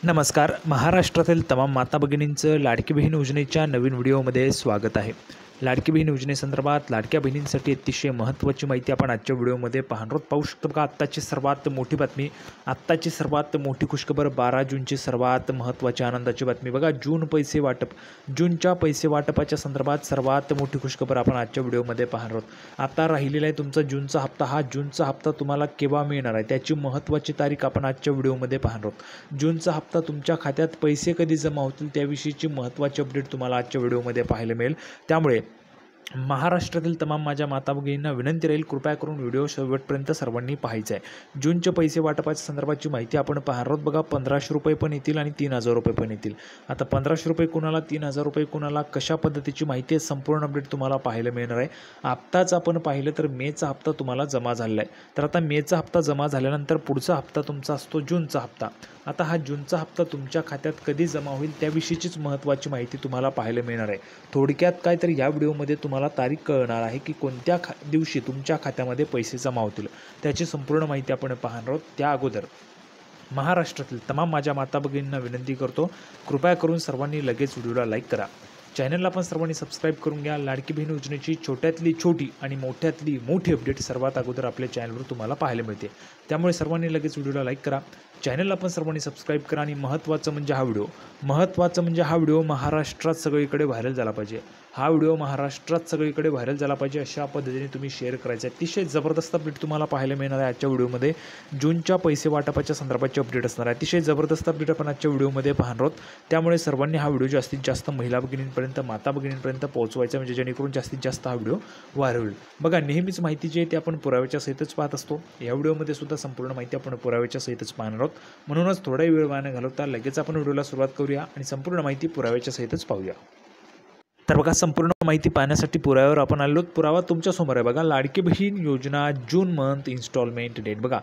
नमस्कार. महाराष्ट्रातील तमाम माता भगिनींचं लाडकी बहीण योजनेच्या नवीन व्हिडिओमध्ये स्वागत आहे. लाडकी बहीण योजनेसंदर्भात लाडक्या बहिणींसाठी अतिशय महत्त्वाची माहिती आपण आजच्या व्हिडिओमध्ये पाहू शकतो. बघा, आत्ताची सर्वात मोठी बातमी, आत्ताची सर्वात मोठी खुशखबर, 12 जूनची सर्वात महत्त्वाची आनंदाची बातमी. बघा, जूनच्या पैसे वाटपाच्या संदर्भात सर्वात मोठी खुशखबर आपण आजच्या व्हिडिओमध्ये पाहणार आहोत. आता राहिलेला आहे तुमचा जूनचा हप्ता. हा जूनचा हप्ता तुम्हाला केव्हा मिळणार आहे त्याची महत्त्वाची तारीख आपण आजच्या व्हिडिओमध्ये पाहणार आहोत. जूनचा हप्ता तुमच्या खात्यात पैसे कधी जमा होतील त्याविषयीची महत्त्वाची अपडेट तुम्हाला आजच्या व्हिडिओमध्ये पाहायला मिळेल. त्यामुळे महाराष्ट्रातील तमाम माझ्या माता भगिनींना विनंती राहील, कृपया करून व्हिडिओ शेवटपर्यंत सर्वांनी पाहायचा आहे. जूनचे पैसे वाटपाच्या संदर्भाची माहिती आपण पाहणार आहोत. बघा, 1500 रुपये पण येतील आणि 3000 रुपये पण येतील. आता 1500 रुपये कुणाला, 3000 रुपये कुणाला, कशा पद्धतीची माहिती आहे, संपूर्ण अपडेट तुम्हाला पाहायला मिळणार आहे. आत्ताच आपण पाहिलं तर मेचा हप्ता तुम्हाला जमा झालेला आहे. तर आता मेचा हप्ता जमा झाल्यानंतर पुढचा हप्ता तुमचा असतो जूनचा हप्ता. आता हा जूनचा हप्ता तुमच्या खात्यात कधी जमा होईल त्याविषयीचीच महत्त्वाची माहिती तुम्हाला पाहायला मिळणार आहे. थोडक्यात काय, तर या व्हिडिओमध्ये तुम्हाला तारीख कळणार आहे की कोणत्या दिवशी तुमच्या खात्यामध्ये पैसे जमा होतील, त्याची संपूर्ण माहिती आपण पाहणार आहोत. त्या अगोदर महाराष्ट्रातील तमाम माझ्या माता भगिनींना विनंती करतो, कृपया करून सर्वांनी लगेच व्हिडिओला लाईक करा. चॅनलला पण सर्वांनी सबस्क्राईब करून घ्या. लाडकी बहीण योजनेची छोट्यातली छोटी आणि मोठ्यातली मोठी अपडेट सर्वात अगोदर आपल्या चॅनलवर तुम्हाला पाहायला मिळते. त्यामुळे सर्वांनी लगेच व्हिडिओला लाईक करा, चॅनलला पण सर्वांनी सबस्क्राईब करा. आणि महत्त्वाचं म्हणजे हा व्हिडिओ महाराष्ट्रात सगळीकडे व्हायरल झाला पाहिजे. हा व्हिडिओ महाराष्ट्रात सगळीकडे व्हायरल झाला पाहिजे अशा पद्धतीने तुम्ही शेअर करायचं आहे. अतिशय जबरदस्त अपडेट तुम्हाला पाहायला मिळणार आहे आजच्या व्हिडिओमध्ये. जूनच्या पैसे वाटपाच्या संदर्भाची अपडेट असणार आहे. अतिशय जबरदस्त अपडेट आपण आजच्या व्हिडिओमध्ये पाहणार आहोत. त्यामुळे सर्वांनी हा व्हिडिओ जास्तीत जास्त महिला भगिनींपर्यंत, माता भगिनींपर्यंत पोहोचवायचा, म्हणजे जेणेकरून जास्तीत जास्त हा व्हिडिओ व्हायरल होईल. बघा, नेहमीच माहिती जी आहे ती आपण पुराव्याच्या सहितच पाहत असतो. या व्हिडिओमध्ये सुद्धा संपूर्ण माहिती आपण पुराव्याच्या सहितच पाहणार आहोत. म्हणूनच थोडा वेळ वाया न घालवता लगेच आपण व्हिडिओला सुरुवात करूया आणि संपूर्ण माहिती पुराव्याच्या सहितच पाहूया. तर बघा, संपूर्ण माहिती पाहण्यासाठी पुराव्यावर आपण आलो. पुरावा तुमच्यासमोर आहे. बघा, लाडकी बहीण योजना जून मंथ इन्स्टॉलमेंट डेट. बघा,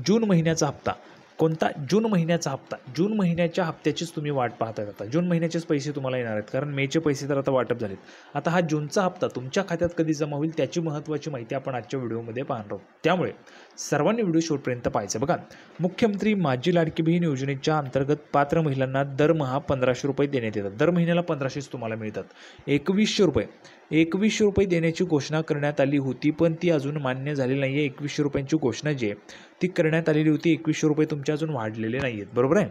जून महिन्याचा हप्ता कोणता? जून महिन्याचा हप्ता. जून महिन्याच्या हप्त्याचीच तुम्ही वाट पाहत आहेत. आता जून महिन्याचेच पैसे तुम्हाला येणार आहेत, कारण मेचे पैसे तर आता वाटप झालेत. आता हा जूनचा हप्ता तुमच्या खात्यात कधी जमा होईल त्याची महत्त्वाची माहिती आपण आजच्या व्हिडिओमध्ये पाहणार आहोत. त्यामुळे सर्वांनी व्हिडिओ शेवटपर्यंत पाहायचं. बघा, मुख्यमंत्री माझी लाडकी बहीण योजनेच्या अंतर्गत पात्र महिलांना दरमहा 1500 रुपये देण्यात येतात. दर महिन्याला 1500 तुम्हाला मिळतात. 2100 रुपये देण्याची घोषणा करण्यात आली होती, पण ती अजून मान्य झालेली नाही आहे. 2100 रुपयांची घोषणा जी आहे ती करण्यात आलेली होती. 2100 रुपये तुमचे अजून वाढलेले नाही आहेत, बरोबर आहे.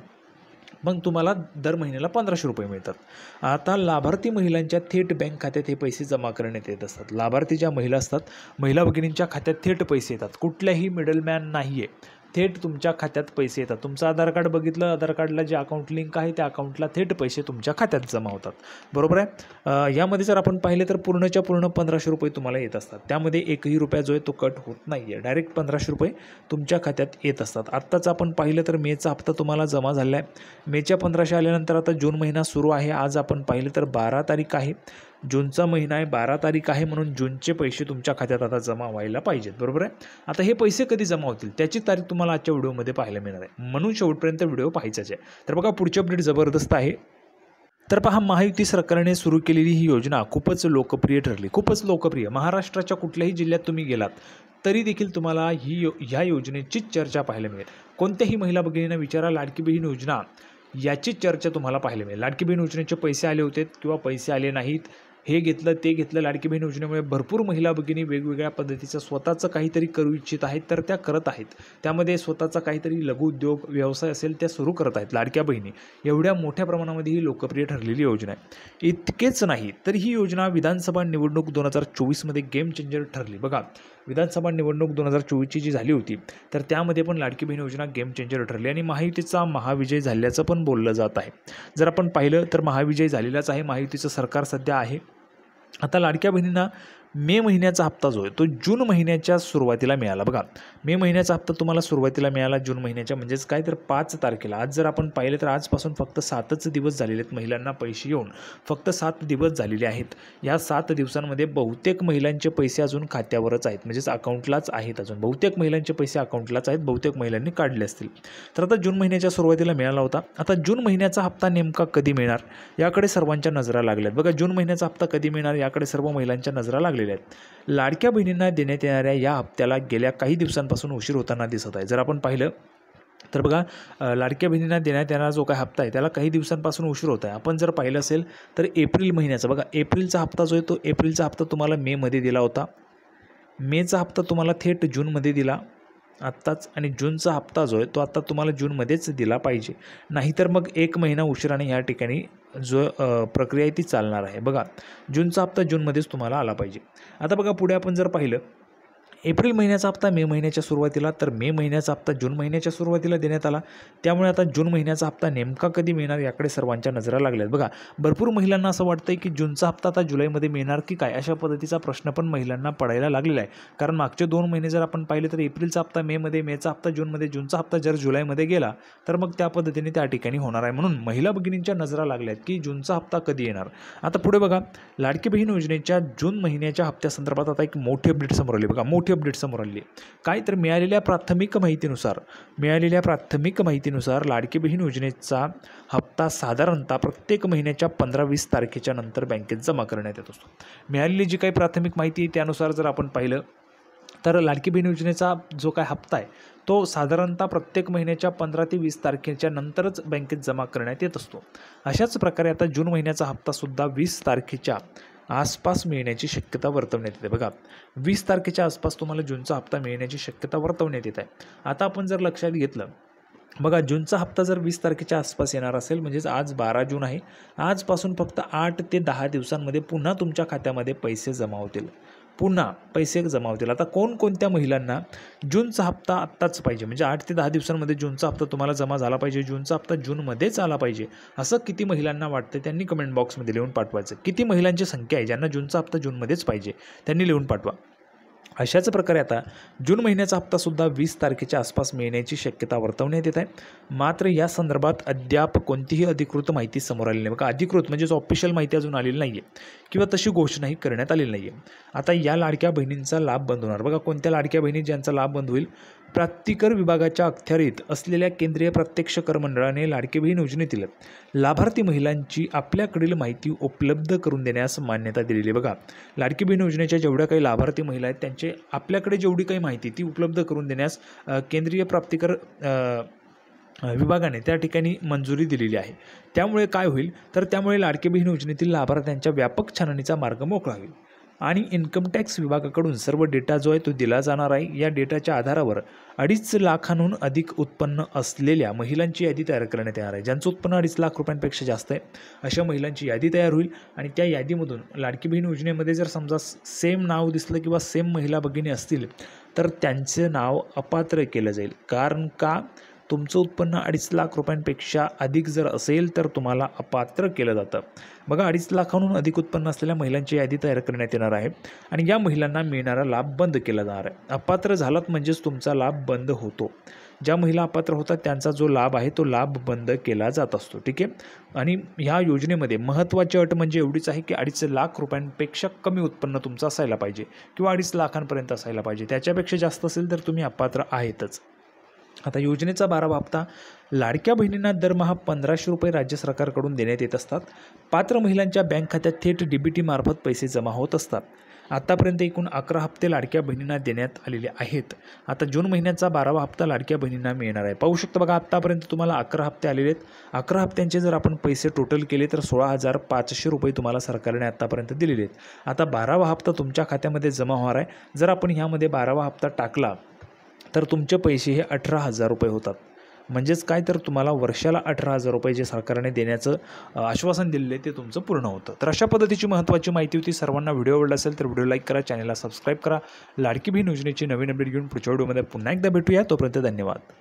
मग तुम्हाला दर महिन्याला 1500 रुपये मिळतात. आता लाभार्थी महिलांच्या थेट बँक खात्यात हे पैसे जमा करण्यात येत असतात. लाभार्थी ज्या महिला असतात, महिला भगिनींच्या खात्यात थेट पैसे येतात. कुठल्याही मिडलमॅन नाही आहे, थेट तुमच्या खात्यात पैसे येतात. तुमचं आधार कार्ड बघितलं, आधार कार्डला जे अकाउंट लिंक आहे त्या अकाउंटला थेट पैसे तुमच्या खात्यात जमा होतात, बरोबर आहे. यामध्ये जर आपण पाहिले तर पूर्णच्या पूर्ण 1500 रुपये तुम्हाला येत असतात. त्यामध्ये एकही रुपया जो आहे तो कट होत नाही आहे. डायरेक्ट 1500 रुपये तुमच्या खात्यात येत असतात. आत्ताच आपण पाहिलं तर मेचा हप्ता तुम्हाला जमा झाला आहे. मेच्या 1500 आल्यानंतर आता जून महिना सुरू आहे. आज आपण पाहिलं तर 12 तारीख आहे. जूनचा महिना आहे, 12 तारीख आहे, म्हणून जूनचे पैसे तुमच्या खात्यात आता जमा व्हायला पाहिजेत, बरोबर आहे. आता हे पैसे कधी जमा होतील त्याची तारीख तुम्हाला आजच्या व्हिडिओमध्ये पाहायला मिळणार आहे, म्हणून शेवटपर्यंत व्हिडिओ पाहायचाच आहे. तर बघा, पुढची अपडेट जबरदस्त आहे. तर पहा, महायुती सरकारने सुरू केलेली ही योजना खूपच लोकप्रिय ठरली, खूपच लोकप्रिय. महाराष्ट्राच्या कुठल्याही जिल्ह्यात तुम्ही गेलात तरी देखील तुम्हाला ह्या योजनेचीच चर्चा पाहायला मिळेल. कोणत्याही महिला भगिनींना विचारा, लाडकी बहीण योजना याचीच चर्चा तुम्हाला पाहायला मिळेल. लाडकी बहीण योजनेचे पैसे आले होते किंवा पैसे आले नाहीत, हे घेतलं ते घेतलं. लाडकी बहीण योजनेमुळे भरपूर महिला भगिनी वेगवेगळ्या पद्धतीचं स्वतःचं काहीतरी करू इच्छित आहेत, तर त्या करत आहेत. त्यामध्ये स्वतःचा काहीतरी लघुउद्योग व्यवसाय असेल त्या सुरू करत आहेत लाडक्या बहिणी. एवढ्या मोठ्या प्रमाणामध्ये ही लोकप्रिय ठरलेली योजना आहे. इतकेच नाही तर ही योजना विधानसभा निवडणूक 2024मध्ये गेम चेंजर ठरली. बघा, विधानसभा निवडणूक 2024ची जी झाली होती तर त्यामध्ये पण लाडकी बहीण योजना गेम चेंजर ठरली आणि महायुतीचा महाविजय झाल्याचं पण बोललं जात आहे. जर आपण पाहिलं तर महाविजय झालेलाच आहे. महायुतीचं सरकार सध्या आहे. आता लाडक्या बहिणींना मे महिन्याचा हप्ता जो आहे तो जून महिन्याच्या सुरुवातीला मिळाला. बघा, मे महिन्याचा हप्ता तुम्हाला सुरुवातीला मिळाला जून महिन्याच्या, म्हणजेच काय तर 5 तारखेला. आज जर आपण पाहिलं तर आजपासून फक्त 7च दिवस झालेले आहेत महिलांना पैसे येऊन, फक्त 7 दिवस झालेले आहेत. या 7 दिवसांमध्ये बहुतेक महिलांचे पैसे अजून खात्यावरच आहेत, म्हणजेच अकाउंटलाच आहेत. अजून बहुतेक महिलांचे पैसे अकाउंटलाच आहेत, बहुतेक महिलांनी काढले असतील. तर आता जून महिन्याच्या सुरुवातीला मिळाला होता. आता जून महिन्याचा हप्ता नेमका कधी मिळणार याकडे सर्वांच्या नजरा लागल्यात. बघा, जून महिन्याचा हप्ता कधी मिळणार याकडे सर्व महिलांच्या नजरा लागलेल्या आहेत. लाडक्या बहिणींना देण्यात येणाऱ्या या हप्त्याला गेल्या काही दिवसांपासून उशीर होताना दिसत आहे. जर आपण पाहिलं तर बघा लाडक्या बहिणींना देण्यात येणारा जो काय हप्ता आहे त्याला काही दिवसांपासून उशीर होत आहे. आपण जर पाहिलं असेल तर एप्रिल महिन्याचा बघा, एप्रिलचा हप्ता जो आहे तो एप्रिलचा हप्ता तुम्हाला मेमध्ये दिला होता. मेचा हप्ता तुम्हाला थेट जूनमध्ये दिला आत्ताच, आणि जूनचा हप्ता जो आहे तो आत्ता तुम्हाला जूनमध्येच दिला पाहिजे. नाहीतर मग 1 महिना उशिराने या ठिकाणी जो प्रक्रिया आहे ती चालणार आहे. बघा, जूनचा हप्ता जूनमध्येच तुम्हाला आला पाहिजे. आता बघा पुढे आपण जर पाहिलं, एप्रिल महिन्याचा हप्ता मे महिन्याच्या सुरुवातीला, तर मे महिन्याचा हप्ता जून महिन्याच्या सुरुवातीला देण्यात आला. त्यामुळे आता जून महिन्याचा हप्ता नेमका कधी मिळणार याकडे सर्वांच्या नजरा लागल्यात. बघा, भरपूर महिलांना असं वाटतं की जूनचा हप्ता आता जुलैमध्ये मिळणार की काय, अशा पद्धतीचा प्रश्न पण महिलांना पडायला लागलेला आहे. कारण मागचे 2 महिने जर आपण पाहिले तर एप्रिलचा हप्ता मेमध्ये, मेचा हप्ता जूनमध्ये, जूनचा हप्ता जर जुलैमध्ये गेला तर मग त्या पद्धतीने त्या ठिकाणी होणार आहे. म्हणून महिला भगिनींच्या नजरा लागल्यात की जूनचा हप्ता कधी येणार. आता पुढे बघा, लाडकी बहीण योजनेच्या जून महिन्याच्या हप्त्यासंदर्भात आता एक मोठी अपडेट समोर आली. बघा, मोठी अपडेट समोर आली काय, तर मिळालेल्या प्राथमिक माहितीनुसार लाडकी बहीण योजनेचा हप्ता साधारणतः प्रत्येक महिन्याच्या 15-20 तारखेच्या नंतर बँकेत जमा करण्यात येत असतो. मिळालेली जी काही प्राथमिक माहिती आहे त्यानुसार जर आपण पाहिलं तर लाडकी बहीण योजनेचा जो काय हप्ता आहे तो साधारणतः प्रत्येक महिन्याच्या 15 ते 20 तारखेच्या नंतरच बँकेत जमा करण्यात येत असतो. अशाच प्रकारे आता जून महिन्याचा हप्तासुद्धा 20 तारखेच्या आसपास मिळण्याची शक्यता वर्तवण्यात येते. बघा, 20 तारखेच्या आसपास तुम्हाला जूनचा हप्ता मिळण्याची शक्यता वर्तवण्यात येत आहे. आता आपण जर लक्षात घेतलं, बघा, जूनचा हप्ता जर 20 तारखेच्या आसपास येणार असेल, म्हणजेच आज 12 जून आहे, आजपासून फक्त 8 ते 10 दिवसांमध्ये पुन्हा तुमच्या खात्यामध्ये पैसे जमा होतील. आता कोणकोणत्या महिलांना जूनचा हप्ता आत्ताच पाहिजे, म्हणजे 8 ते 10 दिवसांमध्ये जूनचा हप्ता तुम्हाला जमा झाला पाहिजे, जूनचा हप्ता जूनमध्येच आला पाहिजे, असं किती महिलांना वाटतं त्यांनी कमेंट बॉक्समध्ये लिहून पाठवायचं. किती महिलांची संख्या आहे ज्यांना जूनचा हप्ता जूनमध्येच पाहिजे त्यांनी लिहून पाठवा. अशाच प्रकारे आता जून महिन्याचा हप्तासुद्धा 20 तारखेच्या आसपास मिळण्याची शक्यता वर्तवण्यात येत आहे. मात्र या संदर्भात अद्याप कोणतीही अधिकृत माहिती समोर आलेली नाही. बघा, अधिकृत म्हणजेच ऑफिशियल माहिती अजून आलेली नाही आहे किंवा तशी घोषणाही करण्यात आलेली नाही आहे. आता या लाडक्या बहिणींचा लाभ बंद होणार. बघा, कोणत्या लाडक्या बहिणी ज्यांचा लाभ बंद होईल, प्राप्तिकर विभागाच्या अखत्यारीत असलेल्या केंद्रीय प्रत्यक्ष कर मंडळाने लाडकी बहीण योजनेतील लाभार्थी महिलांची आपल्याकडील माहिती उपलब्ध करून देण्यास मान्यता दिलेली. बघा, लाडकी बहीण योजनेच्या जेवढ्या काही लाभार्थी महिला आहेत त्यांचे आपल्याकडे जेवढी काही माहिती ती उपलब्ध करून देण्यास केंद्रीय प्राप्तिकर विभागाने त्या ठिकाणी मंजुरी दिलेली आहे. त्यामुळे काय होईल, तर त्यामुळे लाडकी बहीण योजनेतील लाभार्थ्यांच्या व्यापक छाननीचा मार्ग मोकळा होईल आणि इन्कम टॅक्स विभागाकडून सर्व डेटा जो आहे तो दिला जाणार आहे. या डेटाच्या आधारावर 2.5 लाखांहून अधिक उत्पन्न असलेल्या महिलांची यादी तयार करण्यात येणार आहे. ज्यांचं उत्पन्न 2.5 लाख रुपयांपेक्षा जास्त आहे अशा महिलांची यादी तयार होईल आणि त्या यादीमधून लाडकी बहीण योजनेमध्ये जर समजा सेम नाव दिसलं किंवा सेम महिला भगिनी असतील तर त्यांचे नाव अपात्र केलं जाईल. कारण का, तुमचं उत्पन्न 2.5 लाख रुपयांपेक्षा अधिक जर असेल तर तुम्हाला अपात्र केलं जातं. बघा, 2.5 लाखांहून अधिक उत्पन्न असलेल्या महिलांची यादी तयार करण्यात येणार आहे आणि या महिलांना मिळणारा लाभ बंद केला जाणार आहे. अपात्र झालात म्हणजेच तुमचा लाभ बंद होतो. ज्या महिला अपात्र होतात त्यांचा जो लाभ आहे तो लाभ बंद केला जात असतो. ठीक आहे. आणि ह्या योजनेमध्ये महत्त्वाची अट म्हणजे एवढीच आहे की 2.5 लाख रुपयांपेक्षा कमी उत्पन्न तुमचं असायला पाहिजे किंवा 2.5 लाखांपर्यंत असायला पाहिजे. त्याच्यापेक्षा जास्त असेल तर तुम्ही अपात्र आहेतच. आता योजनेचा 12वा हप्ता लाडक्या बहिणींना दरमहा 1500 रुपये राज्य सरकारकडून देण्यात येत असतात. पात्र महिलांच्या बँक खात्यात थेट DBT मार्फत पैसे जमा होत असतात. आतापर्यंत एकूण 11 हप्ते लाडक्या बहिणींना देण्यात आलेले आहेत. आता जून महिन्याचा 12वा हप्ता लाडक्या बहिणींना मिळणार आहे. पाहू शकता, बघा, आत्तापर्यंत तुम्हाला 11 हप्ते आलेले आहेत. 11 हप्त्यांचे जर आपण पैसे टोटल केले तर 16,500 रुपये तुम्हाला सरकारने आत्तापर्यंत दिलेले आहेत. आता 12वा हप्ता तुमच्या खात्यामध्ये जमा होणार आहे. जर आपण ह्यामध्ये 12वा हप्ता टाकला तर तुमचे पैसे हे 18,000 रुपये होतात. म्हणजेच काय, तर तुम्हाला वर्षाला 18,000 रुपये जे सरकारने देण्याचं आश्वासन दिलेलं आहे ते तुमचं पूर्ण होतं. तर अशा पद्धतीची महत्त्वाची माहिती होती. सर्वांना व्हिडिओ आवडला असेल तर व्हिडिओ लाईक करा, चॅनलला सबस्क्राईब करा. लाडकी बहीण योजनेची नवीन अपडेट घेऊन पुढच्या व्हिडिओमध्ये पुन्हा एकदा भेटूया. तोपर्यंत धन्यवाद.